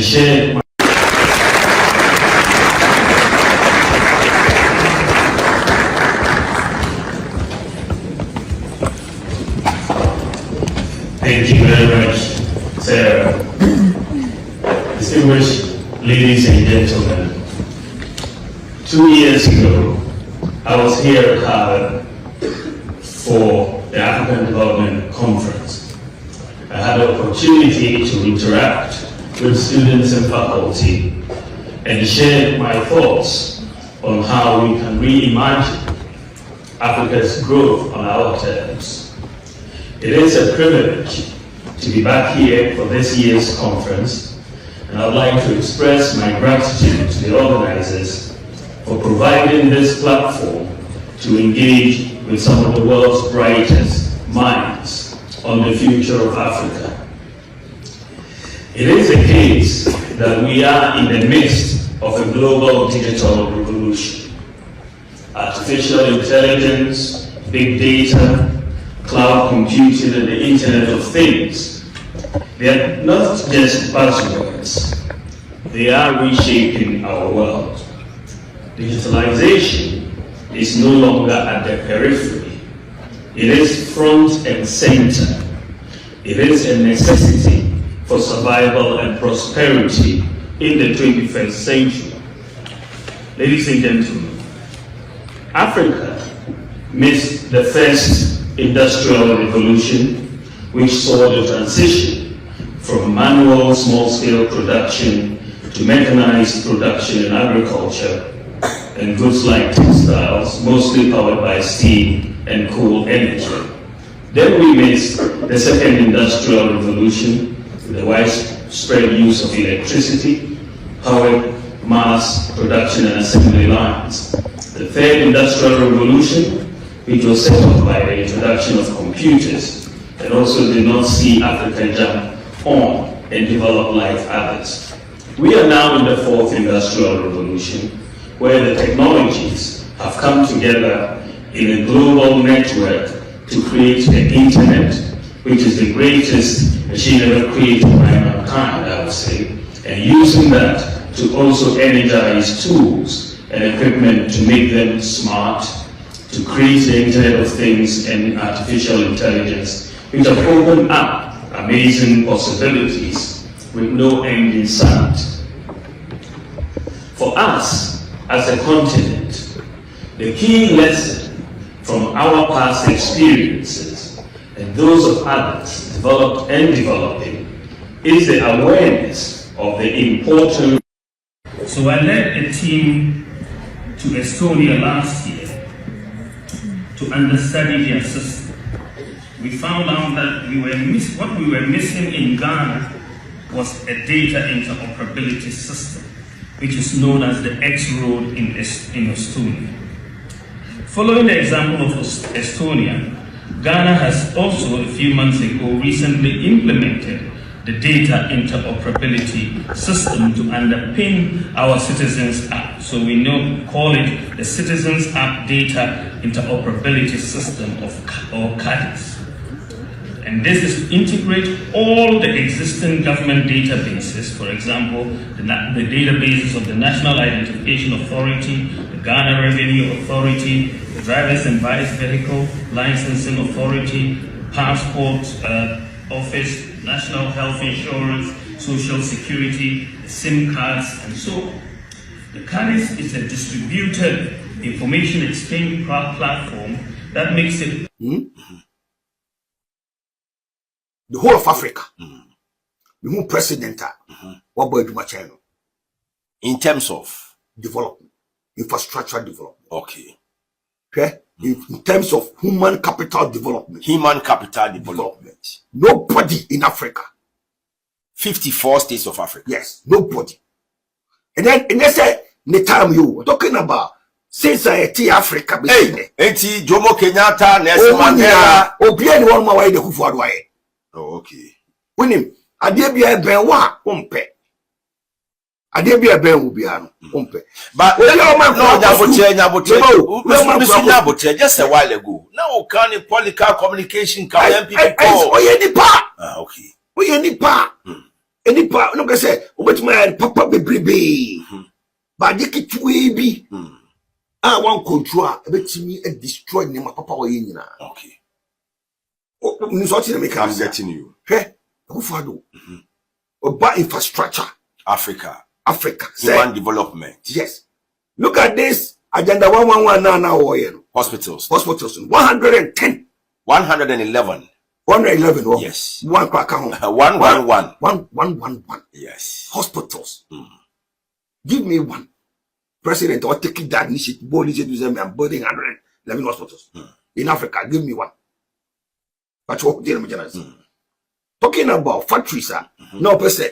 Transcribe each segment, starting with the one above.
share. Thank you very much, Sarah. Distinguished ladies and gentlemen, 2 years ago, I was here at Harvard for the African Development Conference. I had the opportunity to interact with students and faculty and share my thoughts on how we can reimagine Africa's growth on our terms. It is a privilege to be back here for this year's conference, and I'd like to express my gratitude to the organizers for providing this platform to engage with some of the world's brightest minds on the future of Africa. It is a case that we are in the midst of a global digital revolution. Artificial intelligence, big data, cloud computing, and the Internet of Things. They are not just buzzwords. They are reshaping our world. Digitalization is no longer at the periphery. It is front and center. It is a necessity for survival and prosperity in the 21st century. Ladies and gentlemen, Africa missed the first industrial revolution, which saw the transition from manual small-scale production to mechanized production in agriculture and goods like textiles, mostly powered by steam and coal energy. Then we missed the second industrial revolution with the widespread use of electricity, powered mass production and assembly lines. The third industrial revolution, which was set off by the introduction of computers, and also did not see Africa jump on and develop like others. We are now in the fourth industrial revolution, where the technologies have come together in a global network to create the internet, which is the greatest machine ever created by mankind, I would say, and using that to also energize tools and equipment to make them smart, to create the Internet of Things and artificial intelligence, which have opened up amazing possibilities with no end in sight. For us, as a continent, the key lesson from our past experiences and those of others, developed and developing, is the awareness of the importance. So I led a team to Estonia last year to understudy their system. We found out that what we were missing in Ghana was a data interoperability system, which is known as the X-Road in Estonia. Following the example of Estonia, Ghana has also a few months ago recently implemented the data interoperability system to underpin our Citizens App. So we call it the Citizens App Data Interoperability System, or CADIS. And this is to integrate all the existing government databases, for example, the databases of the National Identification Authority, the Ghana Revenue Authority, the Drivers and Vice Vehicle Licensing Authority, Passport Office, National Health Insurance, Social Security, SIM cards, and so on. The CADIS is a distributed information exchange platform that makes it the whole of Africa. The whole president, what boy do my channel in terms of development, infrastructure development. Okay. Okay. In terms of human capital development. Human capital development. Nobody in Africa. 54 states of Africa. Yes, nobody. And they say, the time you were talking about since I see Africa. Hey, enti Jomo Kenyatta, Nelson Mandela. Obiani one more way the Hufwad way. Oh, okay. When him, I did be a benwa, umpe. I did be a ben ubiano, umpe. But just a while ago. Now, can a political communication come people? Oh, yeah, the pa. Okay. Oh, yeah, the pa. any part, no, I say, what my papa be, but they get to be. I want control, a bit me and destroy my papa or in. Okay. I'm getting you. Hey, who follow? About infrastructure. Africa. Human development. Yes. Look at this agenda 111 now. Hospitals. 110. 111. 111. Oh. Yes. One crack. 111. 111. Yes. Hospitals. Give me one. President or taking that initiative, and building 111 hospitals in Africa. Give me one. But what talking about factories, no person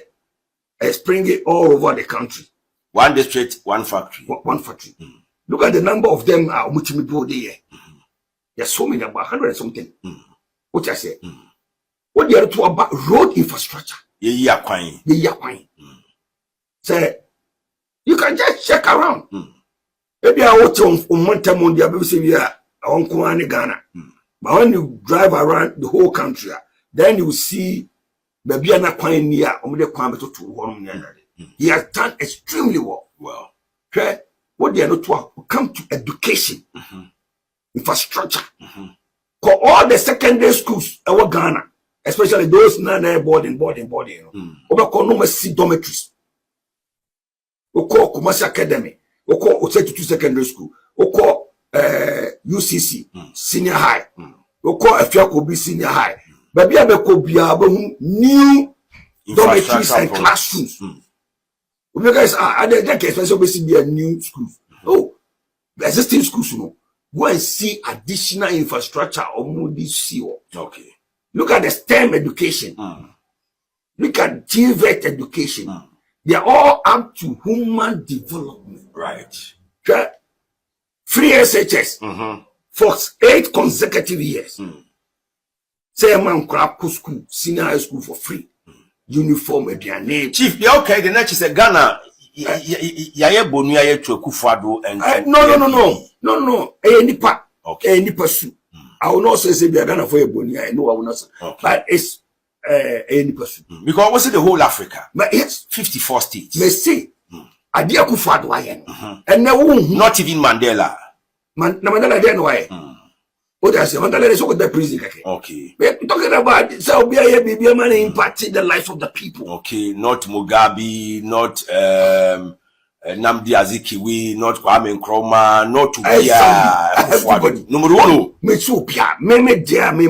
springing all over the country. One district, one factory. One factory. Look at the number of them are multiple there. There's so many, about 100 and something. What I say? What they are to about road infrastructure? Yeah, quine. Say, you can just check around. Maybe I watch on Montemon, the Abyssinia, on Kuani Ghana. But when you drive around the whole country, then you see Baby Anna Quine near Omide Kwambeto to one another. He has done extremely well. Okay? What they are not to come to education, infrastructure. For all the secondary schools in Ghana, especially those boarding. Oba see dormitories. Oko Kumasi Academy, Oko Osetutu Secondary School, Oko UCC Senior High, Oko Efiakobi Senior High. Baby Abeko new dormitories and classrooms. You guys are there especially be a new school. Oh, the existing schools, go and see additional infrastructure or Moody CO. Okay. Look at the STEM education. Look at GVET education. They are all up to human development. Right. Okay? Free SHS for 8 consecutive years. Say a man crap school, senior high school for free. Uniform with their name. Chief, yeah, okay, the next is a Ghana. Yaya Bawumia to Akufo-Addo and no. Any part, any pursuit. I will not say Ghana for Bawumia. No, I will not say. But it's any pursuit. Because what's it the whole Africa? But yes, 54 states. May say, I dear Akufo-Addo and now not even Mandela. Mandela then why? What I say, Mandela is over the prison. Okay. We're talking about Saudi money impacting the life of the people. Okay, not Mugabe, not Nnamdi Azikiwe, not Kwame Nkrumah, not everybody. Number one. Me Ethiopia, me dear, me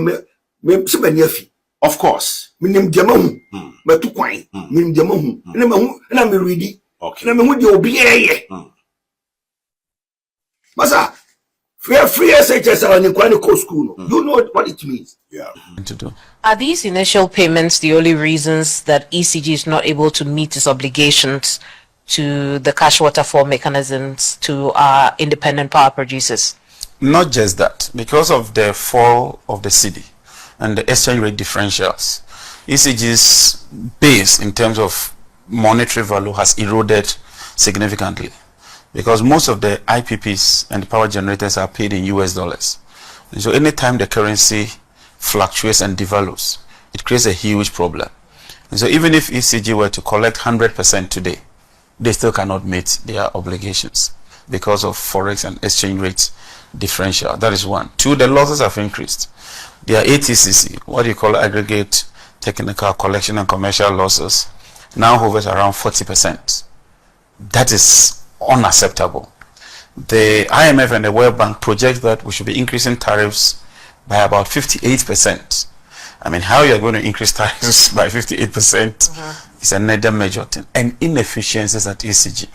Sibaniefi. Of course. Me name Jamahu, me tu kwai, me name Jamahu. Na me ready. Okay. Na me hu de obi eye. Masa free SHS on the school. You know what it means. Yeah. Are these initial payments the only reasons that ECG is not able to meet its obligations to the cash waterfall mechanisms to our independent power producers? Not just that, because of the fall of the cedi and the exchange rate differentials, ECG's base in terms of monetary value has eroded significantly, because most of the IPPs and the power generators are paid in US dollars. And so anytime the currency fluctuates and devalues, it creates a huge problem. And so even if ECG were to collect 100% today, they still cannot meet their obligations because of forex and exchange rate differential. That is one. Two, the losses have increased. Their ATCC, what you call aggregate technical collection and commercial losses, now hovers around 40%. That is unacceptable. The IMF and the World Bank project that we should be increasing tariffs by about 58%. I mean, how you are going to increase tariffs by 58% is another major thing. And inefficiencies at ECG,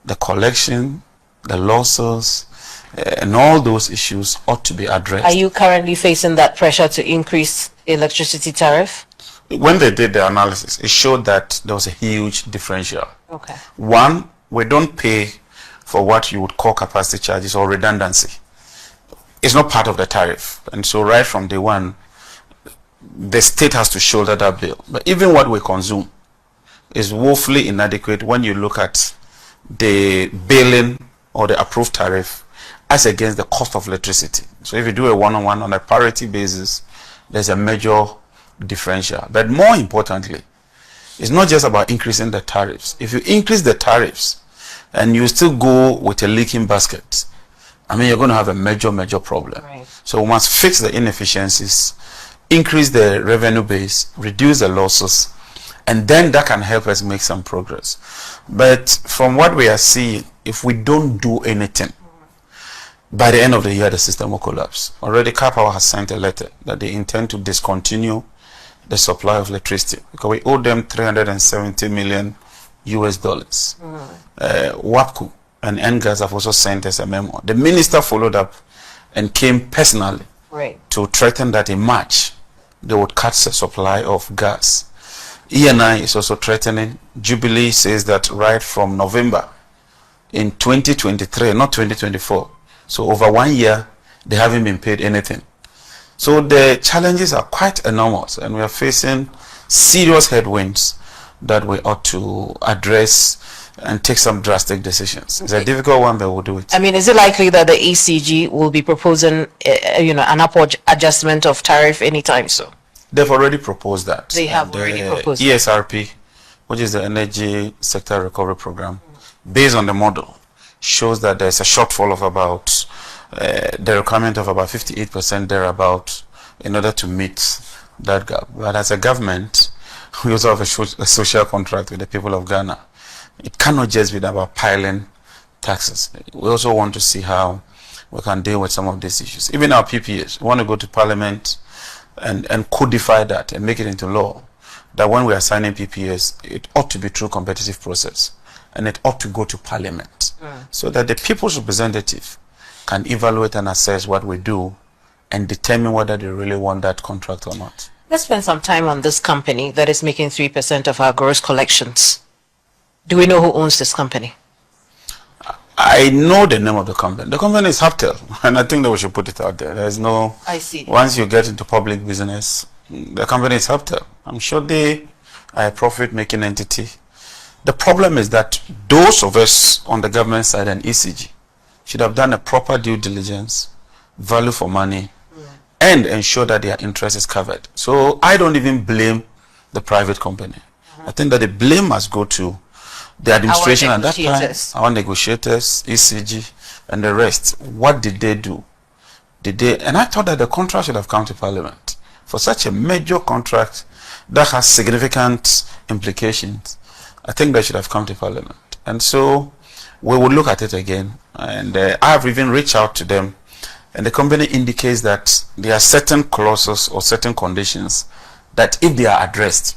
the collection, the losses, and all those issues ought to be addressed. Are you currently facing that pressure to increase electricity tariff? When they did the analysis, it showed that there was a huge differential. Okay. One, we don't pay for what you would call capacity charges or redundancy. It's not part of the tariff. And so right from day one, the state has to shoulder that bill. But even what we consume is woefully inadequate when you look at the billing or the approved tariff as against the cost of electricity. So if you do a one-on-one on a parity basis, there's a major differential. But more importantly, It's not just about increasing the tariffs. If you increase the tariffs and you still go with a leaking basket, I mean, you're going to have a major problem. Right. So we must fix the inefficiencies, increase the revenue base, reduce the losses, and then that can help us make some progress. But from what we are seeing, if we don't do anything, by the end of the year, the system will collapse. Already, Power has sent a letter that they intend to discontinue the supply of electricity because we owe them $370 million US. WAPCO and NGAS have also sent us a memo. The minister followed up and came personally to threaten that in March they would cut the supply of gas. ENI is also threatening. Jubilee says that right from November in 2023, not 2024, so over 1 year, they haven't been paid anything. So the challenges are quite enormous, and we are facing serious headwinds that we ought to address and take some drastic decisions. It's a difficult one, but we'll do it. I mean, is it likely that the ECG will be proposing, an upward adjustment of tariff anytime soon? They've already proposed that. They have already proposed ESRP, which is the Energy Sector Recovery Program, based on the model, shows that there's a shortfall of about the requirement of about 58% thereabout in order to meet that gap. But as a government, we also have a social contract with the people of Ghana. It cannot just be about piling taxes. We also want to see how we can deal with some of these issues. Even our PPAs, we want to go to Parliament and codify that and make it into law, that when we are signing PPAs, it ought to be through competitive process and it ought to go to Parliament so that the people's representative can evaluate and assess what we do and determine whether they really want that contract or not. Let's spend some time on this company that is making 3% of our gross collections. Do we know who owns this company? I know the name of the company. The company is Haptel, and I think that we should put it out there. There's no... I see. Once you get into public business, the company is Haptel. I'm sure they are a profit-making entity. The problem is that those of us on the government side and ECG should have done a proper due diligence, value for money, and ensure that their interest is covered. So I don't even blame the private company. I think that the blame must go to the administration at that time, our negotiators, ECG, and the rest. What did they do? And I thought that the contract should have come to Parliament. For such a major contract that has significant implications, I think they should have come to Parliament. And so we will look at it again. And I have even reached out to them. And the company indicates that there are certain clauses or certain conditions that if they are addressed,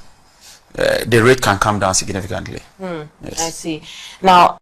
the rate can come down significantly. Yes. I see. Now,